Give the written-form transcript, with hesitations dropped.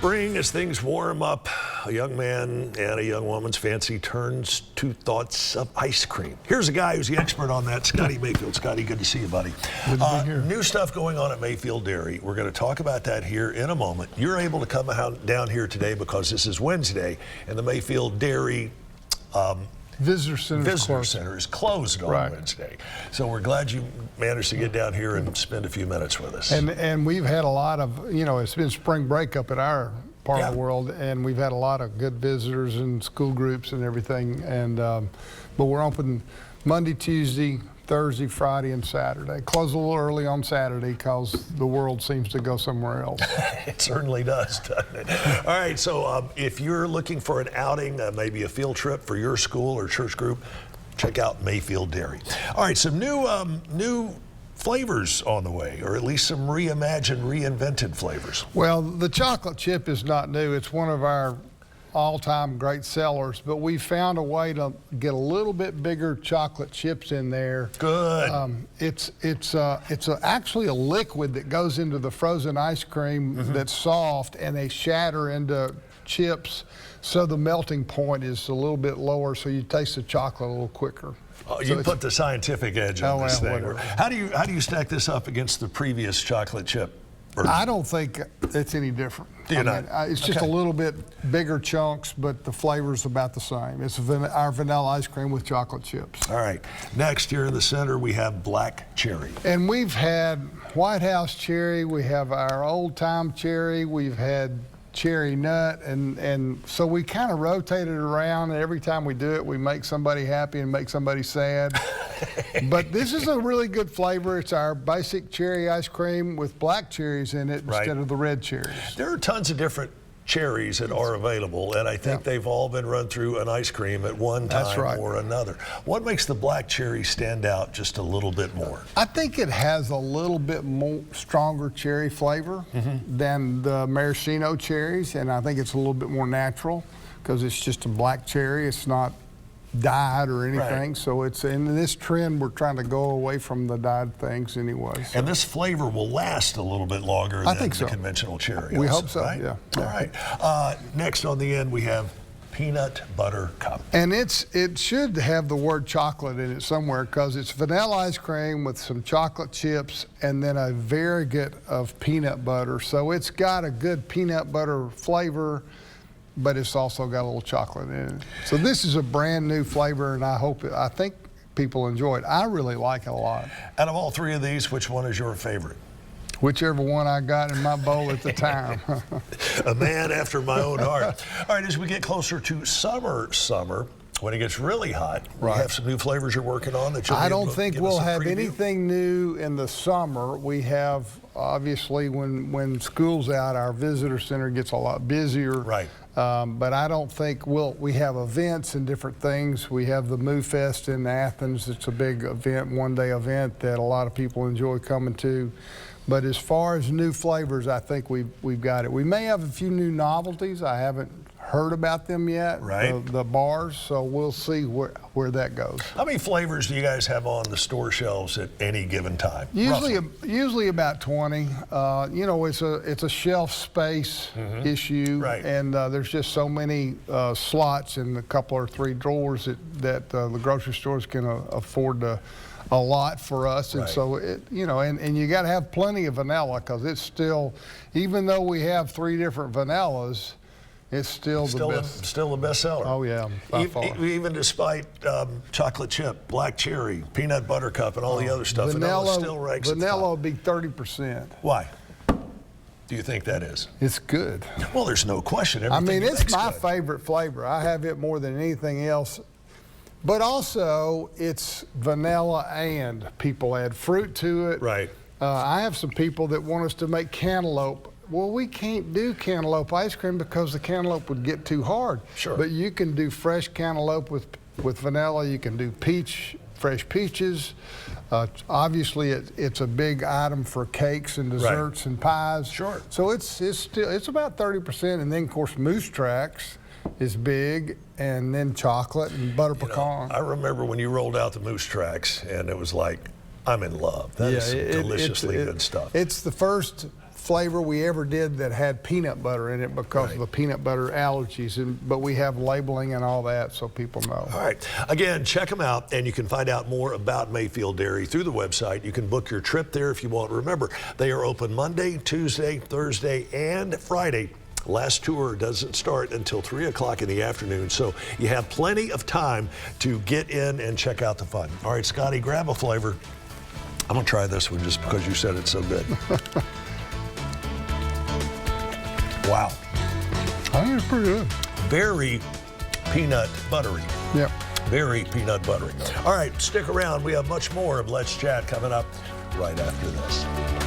Spring, as things warm up, a young man and a young woman's fancy turns to thoughts of ice cream. Here's a guy who's the expert on that, Scottie Mayfield. Scottie, good to see you, buddy. Good to be here. New stuff going on at Mayfield Dairy. We're going to talk about that here in a moment. You're able to come down here today because this is Wednesday, and the Mayfield Dairy Visitor Center is closed on Wednesday. So we're glad you managed to get down here and spend a few minutes with us. And we've had a lot of, it's been spring break up at our part of the world, and we've had a lot of good visitors and school groups and everything. And but we're open Monday, Tuesday, Thursday, Friday, and Saturday. Close a little early on Saturday because the world seems to go somewhere else. It certainly does, doesn't it? All right, so if you're looking for an outing, maybe a field trip for your school or church group, check out Mayfield Dairy. All right, some new flavors on the way, or at least some reimagined, reinvented flavors. Well, the chocolate chip is not new. It's one of our all-time great sellers, but we found a way to get a little bit bigger chocolate chips in there. Good. It's actually a liquid that goes into the frozen ice cream that's soft, and they shatter into chips, so the melting point is a little bit lower, so you taste the chocolate a little quicker. Oh, you put the scientific edge on this thing. How do you stack this up against the previous chocolate chip version? I don't think it's any different. It's just a little bit bigger chunks, but the flavor's about the same. It's our vanilla ice cream with chocolate chips. All right. Next, here in the center, we have black cherry. And we've had White House cherry. We have our old-time cherry. We've had cherry nut, and so we kind of rotate it around, and every time we do it, we make somebody happy and make somebody sad. But this is a really good flavor. It's our basic cherry ice cream with black cherries in it instead of the red cherries. There are tons of different cherries that are available, and I think they've all been run through an ice cream at one time or another. What makes the black cherry stand out just a little bit more? I think it has a little bit more stronger cherry flavor than the maraschino cherries, and I think it's a little bit more natural because it's just a black cherry. It's not dyed or anything, so it's in this trend. We're trying to go away from the dyed things anyway. And this flavor will last a little bit longer than the conventional cherry. We hope so, right? yeah. All right. Next on the end, we have peanut butter cup. And it should have the word chocolate in it somewhere because it's vanilla ice cream with some chocolate chips and then a variegated of peanut butter. So it's got a good peanut butter flavor, but it's also got a little chocolate in it. So this is a brand new flavor, and I think people enjoy it. I really like it a lot. Out of all three of these, which one is your favorite? Whichever one I got in my bowl at the time. A man after my own heart. All right, as we get closer to summer, when it gets really hot, we have some new flavors you're working on that you'll I don't think we'll have anything new in the summer. We have, obviously, when school's out, our visitor center gets a lot busier. Right. But I don't think we have events and different things. We have the Moo Fest in Athens. It's a big event, one-day event that a lot of people enjoy coming to. But as far as new flavors, I think we've got it. We may have a few new novelties. I haven't heard about them yet, the bars, so we'll see where that goes. How many flavors do you guys have on the store shelves at any given time? Usually about 20. It's a shelf space issue, and there's just so many slots in a couple or three drawers that the grocery stores can afford to a lot for us, and so and you got to have plenty of vanilla because it's still, even though we have 3 different vanillas, it's still the best. Still the best seller. Oh yeah, by far. Even despite chocolate chip, black cherry, peanut butter cup, and all the other stuff, vanilla still ranks at the top. Vanilla would be 30%. Why do you think that is? It's good. Well, there's no question. It's my favorite flavor. I have it more than anything else. But also, it's vanilla and people add fruit to it. Right. I have some people that want us to make cantaloupe. Well, we can't do cantaloupe ice cream because the cantaloupe would get too hard. Sure. But you can do fresh cantaloupe with vanilla. You can do fresh peaches. Obviously, it's a big item for cakes and desserts and pies. Sure. So it's about 30%, and then of course Moose Tracks is big, and then chocolate and butter pecan. I remember when you rolled out the Moose Tracks, and it was like, I'm in love. That is some deliciously good stuff. It's the first flavor we ever did that had peanut butter in it because of the peanut butter allergies, but we have labeling and all that so people know. All right. Again, check them out, and you can find out more about Mayfield Dairy through the website. You can book your trip there if you want. Remember, they are open Monday, Tuesday, Thursday, and Friday. Last tour doesn't start until 3 o'clock in the afternoon, so you have plenty of time to get in and check out the fun. All right, Scotty, grab a flavor. I'm going to try this one just because you said it's so good. Wow. I think it's pretty good. Very peanut buttery. Yep. Very peanut buttery. All right, stick around. We have much more of Let's Chat coming up right after this.